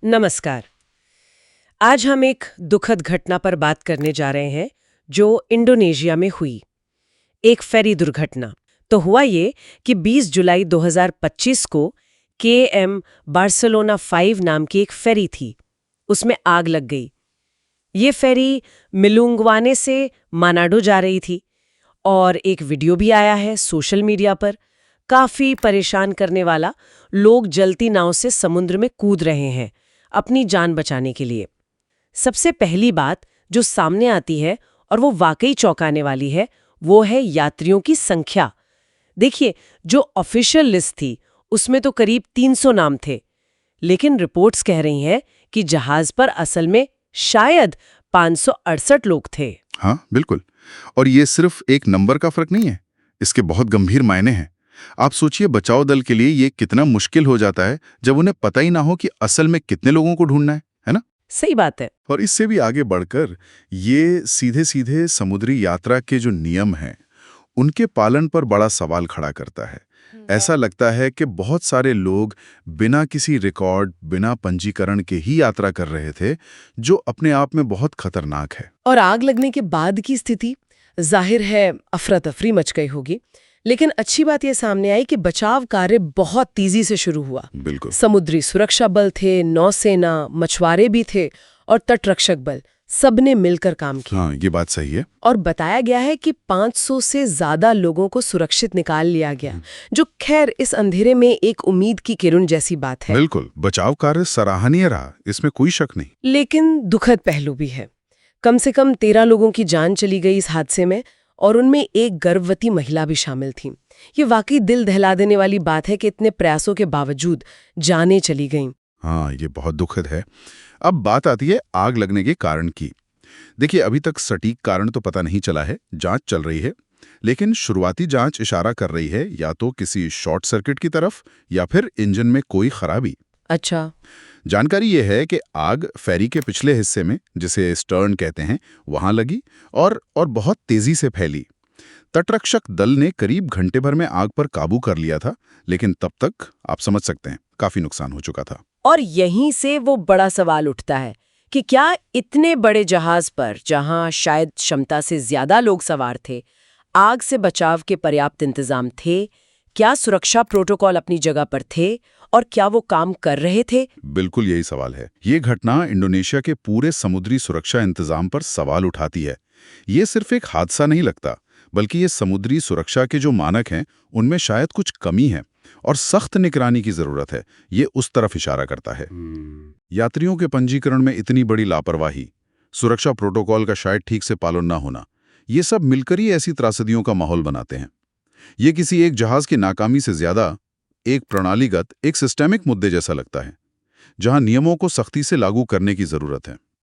नमस्कार। आज हम एक दुखद घटना पर बात करने जा रहे हैं जो इंडोनेशिया में हुई। एक फेरी दुर्घटना। तो हुआ ये कि 20 जुलाई 2025 को KM बार्सिलोना 5 नाम की एक फेरी थी, उसमें आग लग गई। ये फेरी मिलुंगवाने से मानाडो जा रही थी और एक वीडियो भी आया है सोशल मीडिया पर, काफी परेशान करने वाला। लोग जलती नाव से समुद्र में कूद रहे हैं अपनी जान बचाने के लिए। सबसे पहली बात जो सामने आती है और वो वाकई चौंकाने वाली है, वो है यात्रियों की संख्या। देखिए, जो ऑफिशियल लिस्ट थी उसमें तो करीब 300 नाम थे, लेकिन रिपोर्ट्स कह रही हैं कि जहाज पर असल में शायद 568 लोग थे। हाँ, बिल्कुल। और ये सिर्फ एक नंबर का फर्क नहीं है, इसके बहुत गंभीर मायने हैं। आप सोचिए, बचाव दल के लिए ये कितना मुश्किल हो जाता है जब उन्हें पता ही ना हो कि असल में कितने लोगों को ढूंढना है ना? सही बात है। और इससे भी आगे बढ़कर ये सीधे सीधे समुद्री यात्रा के जो नियम हैं, उनके पालन पर बड़ा सवाल खड़ा करता है। ऐसा लगता है कि बहुत सारे लोग बिना किसी रिकॉर्ड, बिना पंजीकरण के ही यात्रा कर रहे थे, जो अपने आप में बहुत खतरनाक है। और आग लगने के बाद की स्थिति जाहिर है अफरा तफरी मच गई होगी, लेकिन अच्छी बात यह सामने आई कि बचाव कार्य बहुत तेजी से शुरू हुआ। बिल्कुल। समुद्री सुरक्षा बल थे, नौसेना, मछुआरे भी थे और तटरक्षक बल, सबने मिलकर काम किया। हाँ, ये बात सही है। और बताया गया है कि 500 से ज्यादा लोगों को सुरक्षित निकाल लिया गया, जो खैर इस अंधेरे में एक उम्मीद की किरण जैसी बात है। बिल्कुल, बचाव कार्य सराहनीय रहा, इसमें कोई शक नहीं। लेकिन दुखद पहलू भी है। कम से कम 13 लोगों की जान चली गई इस हादसे में, और उनमें एक गर्भवती महिला भी शामिल थी। ये वाकई दिल दहला देने वाली बात है कि इतने प्रयासों के बावजूद जानें चली गईं। हाँ, ये बहुत दुखद है। अब बात आती है आग लगने के कारण की। देखिए, अभी तक सटीक कारण तो पता नहीं चला है, जांच चल रही है, लेकिन शुरुआती जांच इशारा कर रही है या तो किसी शॉर्ट सर्किट की तरफ या फिर इंजन में कोई खराबी। अच्छा। जानकारी ये है कि आग फेरी के पिछले हिस्से में, जिसे स्टर्न कहते हैं, वहां लगी और बहुत तेजी से फैली। तटरक्षक दल ने करीब घंटे भर में आग पर काबू कर लिया था, लेकिन तब तक आप समझ सकते हैं काफी नुकसान हो चुका था। और यहीं से वो बड़ा सवाल उठता है कि क्या इतने बड़े जहाज पर, जहां शायद क्षमता से ज्यादा लोग सवार थे, आग से बचाव के पर्याप्त इंतजाम थे? क्या सुरक्षा प्रोटोकॉल अपनी जगह पर थे और क्या वो काम कर रहे थे? बिल्कुल यही सवाल है। ये घटना इंडोनेशिया के पूरे समुद्री सुरक्षा इंतजाम पर सवाल उठाती है। ये सिर्फ एक हादसा नहीं लगता, बल्कि ये समुद्री सुरक्षा के जो मानक हैं, उनमें शायद कुछ कमी है और सख्त निगरानी की जरूरत है। ये उस तरफ इशारा करता है। यात्रियों के पंजीकरण में इतनी बड़ी लापरवाही, सुरक्षा प्रोटोकॉल का शायद ठीक से पालन न होना, ये सब मिलकर ही ऐसी त्रासदियों का माहौल बनाते हैं। ये किसी एक जहाज की नाकामी से ज्यादा एक प्रणालीगत, एक सिस्टेमिक मुद्दे जैसा लगता है, जहां नियमों को सख्ती से लागू करने की जरूरत है।